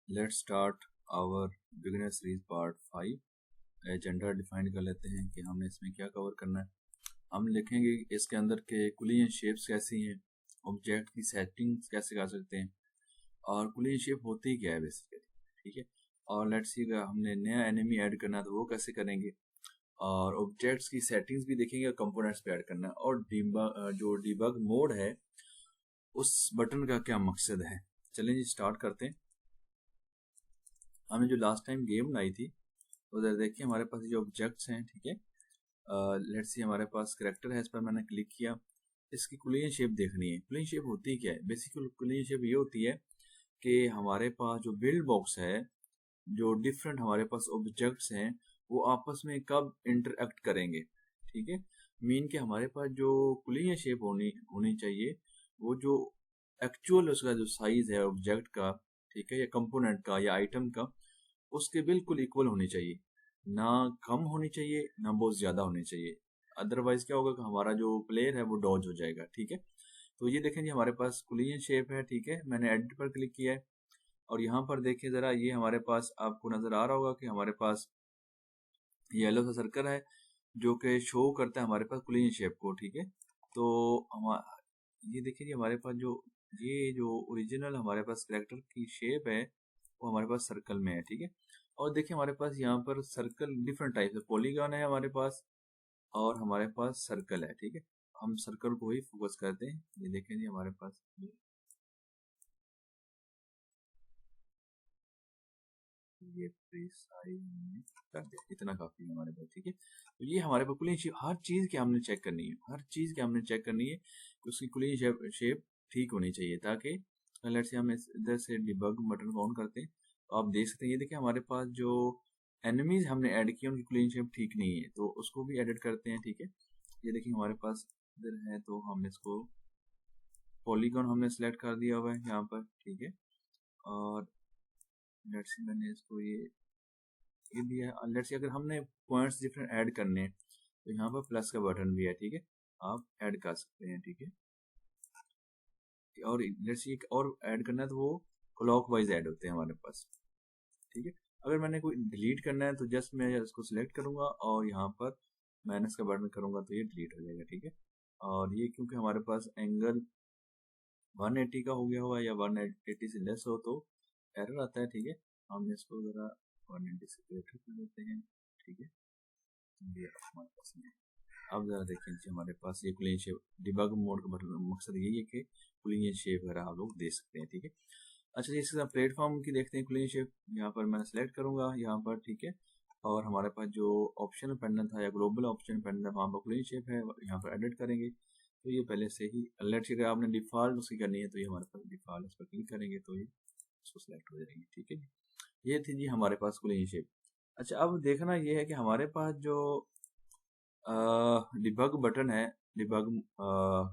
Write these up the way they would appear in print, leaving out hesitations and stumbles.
Let's start our beginner series part 5। Agenda define कर लेते हैं कि हमें इसमें क्या कवर करना है। हम लिखेंगे इसके अंदर के कुलियन शेप्स कैसी हैं, ऑब्जेक्ट की सेटिंग्स कैसे कर सकते हैं और कुलियन शेप होती क्या है बेसिकली, ठीक है। और लेट्स सी अगर हमने नया एनिमी ऐड करना है तो वो कैसे करेंगे, और ऑब्जेक्ट्स की सेटिंग्स भी देखेंगे और कंपोनेंट्स भी ऐड करना है, और जो डिबग मोड है उस बटन का क्या मकसद है। चलें जी स्टार्ट करते हैं। हमने जो लास्ट टाइम गेम बनाई थी उधर देखिए हमारे पास जो ऑब्जेक्ट्स हैं, ठीक है। लेट्स सी हमारे पास करेक्टर है, इस पर मैंने क्लिक किया। इसकी कुलियन शेप देखनी है। कुलियन शेप होती क्या है, बेसिकली कुलियन शेप ये होती है कि हमारे पास जो बिल्ड बॉक्स है, जो डिफरेंट हमारे पास ऑब्जेक्ट्स हैं वो आपस में कब इंटरेक्ट करेंगे, ठीक है। मीन कि हमारे पास जो कुलियन शेप होनी होनी चाहिए वो जो एक्चुअल उसका जो साइज है ऑब्जेक्ट का, ठीक है, या कंपोनेंट का या आइटम का, उसके बिल्कुल इक्वल होनी चाहिए, ना कम होनी चाहिए ना बहुत ज़्यादा होनी चाहिए। अदरवाइज क्या होगा कि हमारा जो प्लेयर है वो डॉज हो जाएगा, ठीक है। तो ये देखें जी हमारे पास कुलियन शेप है, ठीक है। मैंने एडिट पर क्लिक किया है और यहाँ पर देखिए ज़रा, ये हमारे पास आपको नज़र आ रहा होगा कि हमारे पास येलो सा सर्कल है जो कि शो करता है हमारे पास कुलियन शेप को, ठीक है। तो हम ये देखिए जी हमारे पास जो ओरिजिनल हमारे पास कैरेक्टर की शेप है वो हमारे पास सर्कल में है, ठीक है। और देखिए हमारे पास यहाँ पर सर्कल डिफरेंट टाइप से पॉलीगॉन है हमारे पास, और हमारे पास सर्कल है, ठीक है। हम सर्कल को ही फोकस करते हैं। ये देखें जी हमारे पास ये प्रिसाइज कर दिया, इतना काफी है हमारे पास, ठीक है। तो ये हमारे पास कुलियन शेप, हर चीज की हमने चेक करनी है, हर चीज की हमने चेक करनी है कि उसकी कुलियन शेप ठीक होनी चाहिए, ताकि लेट्स से हम इधर से डिबग बटन को ऑन करते हैं तो आप देख सकते हैं। ये देखिए हमारे पास जो एनिमीज हमने ऐड किए उनकी कुलियन शेप ठीक नहीं है, तो उसको भी एडिट करते हैं, ठीक है। ये देखिए हमारे पास इधर है, तो हम इसको पॉलीगॉन हमने सेलेक्ट कर दिया हुआ है यहाँ पर, ठीक है। और लेट्स से मैंने इसको ये दिया है। लेट्स से अगर हमने पॉइंट्स डिफरेंट ऐड करने हैं तो यहाँ पर प्लस का बटन भी है, ठीक है, आप ऐड कर सकते हैं, ठीक है। और लेट्स से और ऐड करना है तो वो क्लॉकवाइज ऐड होते हैं हमारे पास, ठीक है। अगर मैंने कोई डिलीट करना है तो जस्ट मैं इसको सिलेक्ट करूंगा और यहाँ पर माइनस का बटन करूंगा तो ये डिलीट हो जाएगा, ठीक है। और ये क्योंकि हमारे पास एंगल 180 का हो गया हुआ या 180 से लेस हो तो एरर आता है, ठीक है। हम इसको जरा 180 से बेटर कर देते हैं, ठीक है। ये हमारे पास नहीं। अब जरा देखें जी हमारे पास ये कुलियन शेप डिबग मोड का मकसद यही है कि कुलियन शेप वगैरह आप लोग दे सकते हैं, ठीक है। अच्छा जी इसके साथ प्लेटफॉर्म की देखते हैं कुलियन शेप। यहाँ पर मैं सेलेक्ट करूंगा यहाँ पर, ठीक है। और हमारे पास जो ऑप्शन पेंडल था या ग्लोबल ऑप्शन पेंडल, वहाँ पर कुलियन शेप है, यहाँ पर एडिट करेंगे तो ये पहले से ही अलर्ट, अगर आपने डिफॉल्ट उसकी करनी है तो ये हमारे पास डिफॉल्ट, उस पर क्लिक करेंगे तो ये उसको सिलेक्ट हो जाएगी, ठीक है। ये थी जी हमारे पास कुलियन शेप। अच्छा अब देखना ये है कि हमारे पास जो डिबग बटन है, डिबग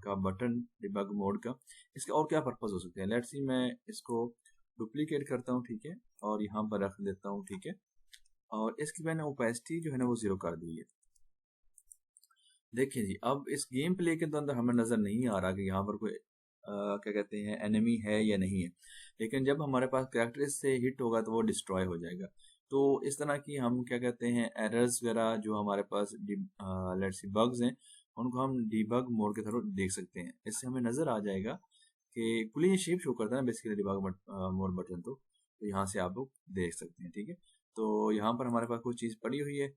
का बटन, डिबग मोड का, इसके और क्या पर्पस हो सकते हैं। लेट्स सी मैं इसको डुप्लीकेट करता हूँ, ठीक है, और यहाँ पर रख देता हूँ, ठीक है। और इसकी मैंने ओपेसिटी जो है ना वो 0 कर दी है। देखिए जी अब इस गेम प्ले के अंदर हमें नजर नहीं आ रहा कि यहाँ पर कोई क्या कहते हैं एनिमी है या नहीं है, लेकिन जब हमारे पास कैरेक्टर इससे हिट होगा तो वो डिस्ट्रॉय हो जाएगा। तो इस तरह की हम क्या कहते हैं एरर्स वगैरह जो हमारे पास लेट्स सी बग्स हैं उनको हम डीबग मोड के थ्रू देख सकते हैं। इससे हमें नजर आ जाएगा कि कुलियन शेप शो करता है ना बेसिकली डिबग मोड बटन, तो यहाँ से आप लोग देख सकते हैं, ठीक है। तो यहाँ पर हमारे पास कोई चीज़ पड़ी हुई है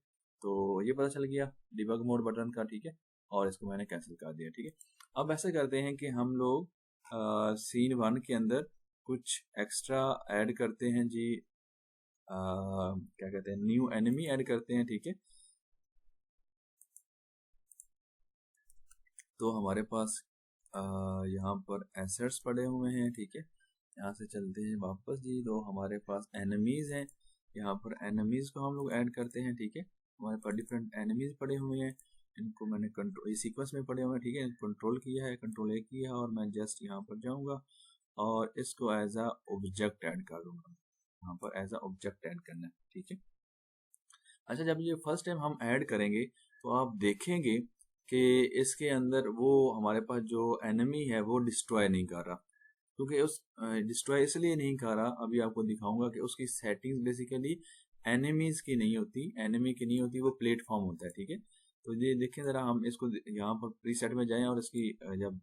तो ये पता चल गया डिबग मोड बटन का, ठीक है। और इसको मैंने कैंसिल कर दिया, ठीक है। अब ऐसे करते हैं कि हम लोग सीन 1 के अंदर कुछ एक्स्ट्रा ऐड करते हैं जी, क्या कहते हैं न्यू एनिमी ऐड करते हैं, ठीक है। तो हमारे पास यहाँ पर एसेट्स पड़े हुए हैं, ठीक है। यहाँ से चलते हैं वापस जी, तो हमारे पास एनिमीज हैं, यहाँ पर एनिमीज को हम लोग ऐड करते हैं, ठीक है। हमारे पास डिफरेंट एनिमीज पड़े हुए हैं, इनको मैंने कंट्रोल सीक्वेंस में पड़े हुए हैं, ठीक है। कंट्रोल किया है, कंट्रोल ए किया है, और मैं जस्ट यहाँ पर जाऊँगा और इसको एज अ ऑब्जेक्ट ऐड कर दूंगा। यहाँ पर एज अ ऑब्जेक्ट ऐड करना है, ठीक है। अच्छा जब ये फर्स्ट टाइम हम ऐड करेंगे तो आप देखेंगे कि इसके अंदर वो हमारे पास जो एनिमी है वो डिस्ट्रॉय नहीं कर रहा। क्योंकि उस डिस्ट्रॉय इसलिए नहीं कर रहा, अभी आपको दिखाऊंगा कि उसकी सेटिंग्स बेसिकली एनिमीज की नहीं होती, एनिमी की नहीं होती, वो प्लेटफॉर्म होता है, ठीक है। तो ये देखें ज़रा, हम इसको यहाँ पर प्रीसेट में जाएं और इसकी जब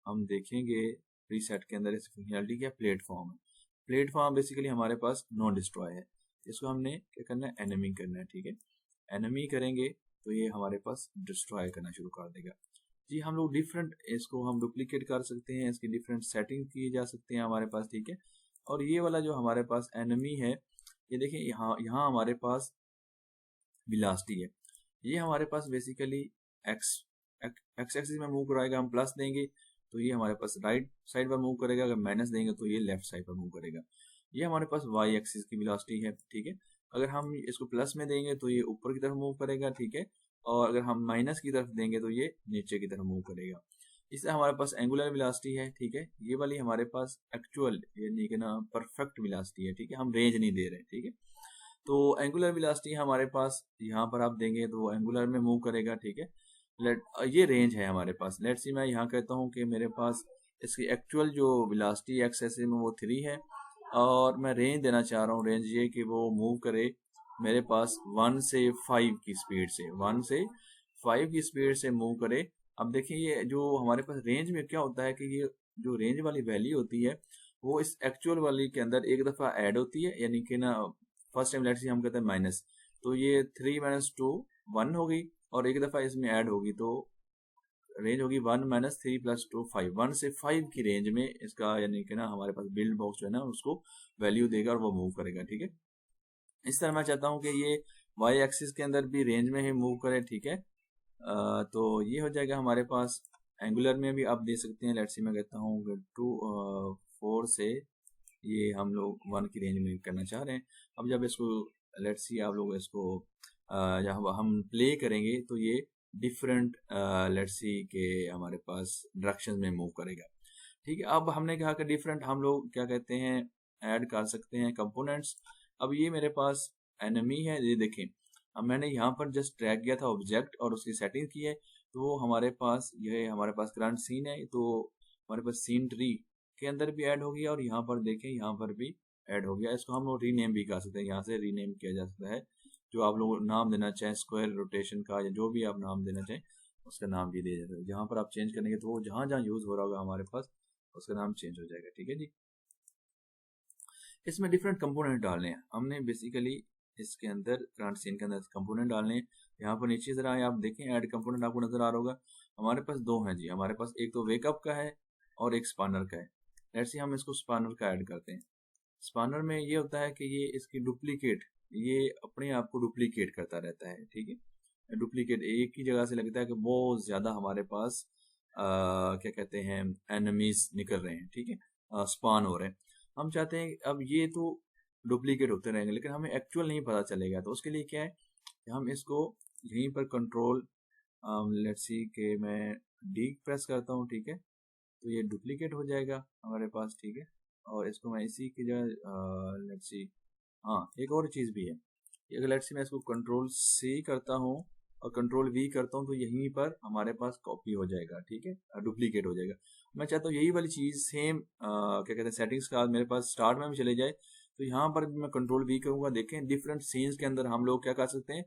हम देखेंगे प्रीसेट के अंदर इसकी फंक्शनलिटी क्या, प्लेटफॉर्म है। प्लेटफॉर्म बेसिकली हमारे पास नॉन डिस्ट्रॉय है, इसको हमने क्या करना है, एनिमी करना है, ठीक है। एनिमी करेंगे तो ये हमारे पास डिस्ट्रॉय करना शुरू कर देगा। जी हम लोग डिफरेंट, इसको हम डुप्लीकेट कर सकते हैं, इसकी डिफरेंट सेटिंग किए जा सकते हैं हमारे पास, ठीक है। और ये वाला जो हमारे पास एनिमी है, ये देखिए यहाँ यहाँ हमारे पास वेलोसिटी है, ये हमारे पास बेसिकली एक्स एक्स एक्सिस में मूव कराएगा, हम प्लस देंगे तो ये हमारे पास राइट साइड पर मूव करेगा, अगर माइनस देंगे तो ये लेफ्ट साइड पर मूव करेगा। ये हमारे पास वाई एक्सिस की वेलोसिटी है, ठीक है। अगर हम इसको प्लस में देंगे तो ये ऊपर की तरफ मूव करेगा, ठीक है। और अगर हम माइनस की तरफ देंगे तो ये नीचे की तरफ मूव करेगा। इससे हमारे पास एंगुलर वेलोसिटी है, ठीक है। ये वाली हमारे पास एक्चुअल यानी कि ना परफेक्ट वेलोसिटी है, ठीक है, हम रेंज नहीं दे रहे, ठीक है। तो एंगुलर वेलोसिटी हमारे पास यहाँ पर आप देंगे तो वो एंगुलर में मूव करेगा, ठीक है। ये रेंज है हमारे पास। लेट्स सी मैं यहाँ कहता हूँ कि मेरे पास इसकी एक्चुअल जो वेलोसिटी एक्स एक्सिस में वो 3 है, और मैं रेंज देना चाह रहा हूँ, रेंज ये कि वो मूव करे मेरे पास 1 से 5 की स्पीड से, 1 से 5 की स्पीड से मूव करे। अब देखिए ये जो हमारे पास रेंज में क्या होता है कि ये जो रेंज वाली वैल्यू होती है वो इस एक्चुअल वाली के अंदर एक दफ़ा ऐड होती है, यानी कि ना फर्स्ट टाइम लेट्स सी हम कहते हैं माइनस, तो ये 3 - 2 1 हो गई, और एक दफ़ा इसमें ऐड होगी तो रेंज होगी 1 - 3 + 2 5, 1 से 5 की रेंज में इसका यानी कि ना हमारे पास बिल्ड बॉक्स जो है ना उसको वैल्यू देगा और वो मूव करेगा, ठीक है। इस तरह मैं चाहता हूँ कि ये वाई एक्सिस के अंदर भी रेंज में ही मूव करे, ठीक है। तो ये हो जाएगा हमारे पास। एंगुलर में भी आप दे सकते हैं, लेट्स सी मैं कहता हूँ 4 से ये हम लोग 1 की रेंज में करना चाह रहे हैं। अब जब इसको लेट्स सी आप लोग इसको जब हम प्ले करेंगे तो ये डिफरेंट लेट्स सी के हमारे पास डायरेक्शन में मूव करेगा, ठीक है। अब हमने कहा कि डिफरेंट हम लोग क्या कहते हैं ऐड कर सकते हैं कंपोनेंट्स। अब ये मेरे पास एनिमी है, ये देखें, अब मैंने यहाँ पर जस्ट ड्रैग किया था ऑब्जेक्ट और उसकी सेटिंग की है, तो हमारे पास ये हमारे पास करंट सीन है, तो हमारे पास सीन ट्री के अंदर भी ऐड हो गया, और यहाँ पर देखें यहाँ पर भी ऐड हो गया। इसको हम लोग रीनेम भी कर सकते हैं, यहाँ से रीनेम किया जा सकता है, जो आप लोग नाम देना चाहें स्क्वायर रोटेशन का या जो भी आप नाम देना चाहें उसका नाम भी दे जाता है। जहाँ पर आप चेंज करेंगे तो वो जहाँ जहाँ यूज़ हो रहा होगा हमारे पास उसका नाम चेंज हो जाएगा, ठीक है जी। इसमें डिफरेंट कंपोनेंट डालने हैं हमने बेसिकली, इसके अंदर करंट सीन के अंदर कंपोनेंट डालने हैं। यहाँ पर नीचे जरा आप देखें ऐड कंपोनेंट आपको नजर आ रहा होगा, हमारे पास 2 हैं जी, हमारे पास एक तो वेकअप का है और एक स्पानर का है। लेट्स से हम इसको स्पानर का ऐड करते हैं। स्पानर में ये होता है कि ये इसकी डुप्लीकेट, ये अपने आप को डुप्लीकेट करता रहता है, ठीक है। डुप्लीकेट एक ही जगह से लगता है कि बहुत ज़्यादा हमारे पास क्या कहते हैं एनिमीज निकल रहे हैं, ठीक है, स्पान हो रहे हैं। हम चाहते हैं अब ये तो डुप्लीकेट होते रहेंगे लेकिन हमें एक्चुअल नहीं पता चलेगा, तो उसके लिए क्या है कि हम इसको यहीं पर कंट्रोल लेट्स सी के मैं डी प्रेस करता हूँ, ठीक है, तो ये डुप्लीकेट हो जाएगा हमारे पास, ठीक है। और इसको मैं इसी की जगह लेट्स सी, हाँ एक और चीज़ भी है, अगर लेट्स सी मैं इसको कंट्रोल सी करता हूँ और कंट्रोल वी करता हूँ तो यहीं पर हमारे पास कॉपी हो जाएगा, ठीक है, डुप्लीकेट हो जाएगा। मैं चाहता हूँ यही वाली चीज़ सेम क्या कहते हैं सेटिंग्स का मेरे पास स्टार्ट में भी चले जाए, तो यहाँ पर भी मैं कंट्रोल वी करूँगा। देखें डिफरेंट सीन्स के अंदर हम लोग क्या कर सकते हैं,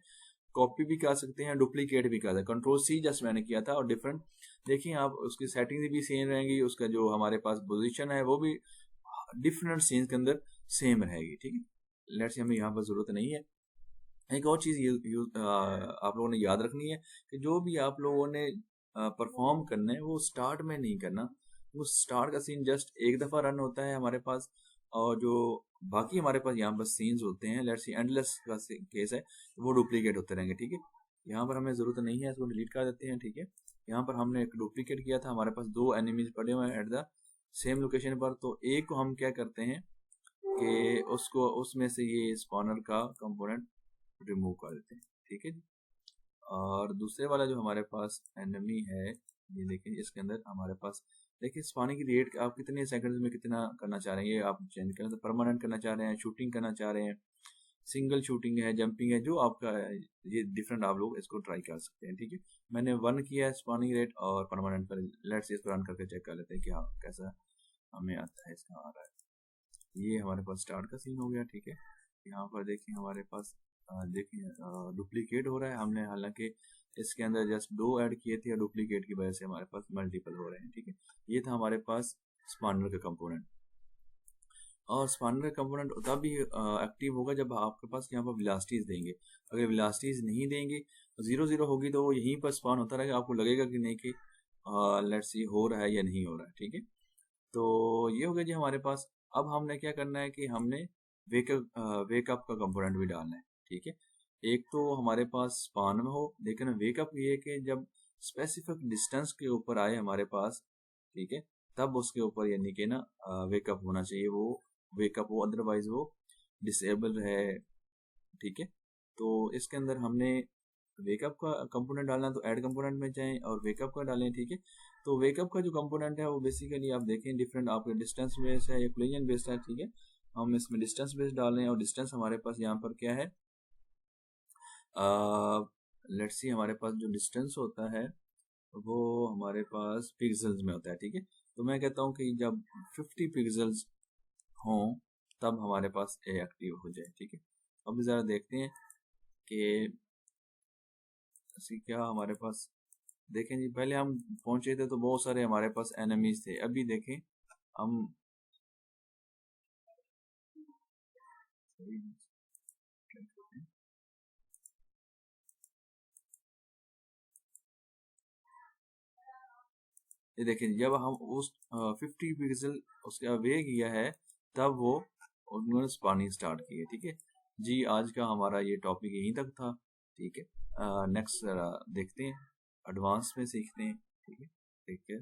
कॉपी भी कर सकते हैं, डुप्लीकेट भी कर सकते हैं। कंट्रोल सी जस्ट मैंने किया था और डिफरेंट देखिए आप उसकी सेटिंग भी सेम रहेंगी, उसका जो हमारे पास पोजीशन है वो भी डिफरेंट सीन्स के अंदर सेम रहेगी, ठीक है। लेट्स हमें यहाँ पर ज़रूरत नहीं है। एक और चीज़ आप लोगों ने याद रखनी है कि जो भी आप लोगों ने परफॉर्म करना है वो स्टार्ट में नहीं करना, वो स्टार्ट का सीन जस्ट एक दफ़ा रन होता है हमारे पास, और जो बाकी हमारे पास यहाँ पर सीन्स होते हैं लेट्स सी एंडलेस का केस है वो डुप्लीकेट होते रहेंगे, ठीक है। यहाँ पर हमें ज़रूरत नहीं है, इसको डिलीट कर देते हैं, ठीक है। यहाँ पर हमने एक डुप्लीकेट किया था, हमारे पास 2 एनिमीज पड़े हुए हैं एट द सेम लोकेशन पर, तो एक को हम क्या करते हैं कि उसको उसमें से ये स्पॉनर का कंपोनेंट रिमूव कर देते हैं, ठीक है जी। और दूसरे वाला जो हमारे पास एनिमी है, ये देखिए इसके अंदर हमारे पास देखिए स्पॉनिंग की रेट आप कितने सेकंड्स में कितना करना चाह रहे हैं, ये आप चेंज करें, तो परमानेंट करना चाह रहे हैं, शूटिंग करना चाह रहे हैं, सिंगल शूटिंग है, जंपिंग है, जो आपका है, ये डिफरेंट आप लोग इसको ट्राई कर सकते हैं, ठीक है। मैंने 1 किया है स्पॉनिंग रेट और परमानेंट पर, लेट्स इसको रन करके चेक कर लेते हैं क्या कैसा हमें आता है, इसका आ रहा है। ये हमारे पास स्टार्ट का सीन हो गया, ठीक है। यहाँ पर देखिए हमारे पास देखिए डुप्लीकेट हो रहा है, हमने हालांकि इसके अंदर जस्ट 2 ऐड किए थे और डुप्लीकेट की वजह से हमारे पास मल्टीपल हो रहे हैं, ठीक है। ये था हमारे पास स्पॉन्डर का कंपोनेंट। और स्पॉन्डर कंपोनेंट तभी एक्टिव होगा जब आपके पास यहाँ पर वेलोसिटीज देंगे। अगर वेलोसिटीज नहीं देंगे, 0 0 होगी, तो वो यहीं पर स्पॉन होता रहेगा, आपको लगेगा कि नहीं कि लेट्स सी हो रहा है या नहीं हो रहा है, ठीक है। तो ये हो गया जी हमारे पास। अब हमने क्या करना है कि हमने वेकअप का कंपोनेंट भी डालना है, ठीक है। एक तो हमारे पास स्पान में हो, लेकिन वेकअप ये है कि जब स्पेसिफिक डिस्टेंस के ऊपर आए हमारे पास, ठीक है, तब उसके ऊपर यानी कि ना वेकअप होना चाहिए, वो वेकअप हो, अदरवाइज वो डिसेबल है, ठीक है। तो इसके अंदर हमने वेकअप का कंपोनेंट डालना, तो ऐड कंपोनेंट में जाएं और वेकअप का डालें, ठीक है। तो वेकअप का जो कंपोनेंट है वो बेसिकली आप देखें डिफरेंट, आपके डिस्टेंस बेस्ड है या कोलिजन बेस्ड है, ठीक है। हम इसमें डिस्टेंस बेस्ड डाल रहे हैं और डिस्टेंस हमारे पास यहाँ पर क्या है, लेट्स सी हमारे पास जो डिस्टेंस होता है वो हमारे पास पिक्सल्स में होता है, ठीक है। तो मैं कहता हूँ कि जब 50 पिक्सल्स हों तब हमारे पास ए एक्टिव हो जाए, ठीक है। अब ज़रा देखते हैं कि क्या हमारे पास, देखें जी पहले हम पहुंचे थे तो बहुत सारे हमारे पास एनिमीज थे, अभी देखें हम ये देखें जब हम उस 50 पिक्सल उसका वे किया है तब वो उन्होंने स्पॉनिंग स्टार्ट की है, ठीक है जी। आज का हमारा ये टॉपिक यहीं तक था, ठीक है। नेक्स्ट देखते हैं, एडवांस में सीखते हैं, ठीक है। ठीक है।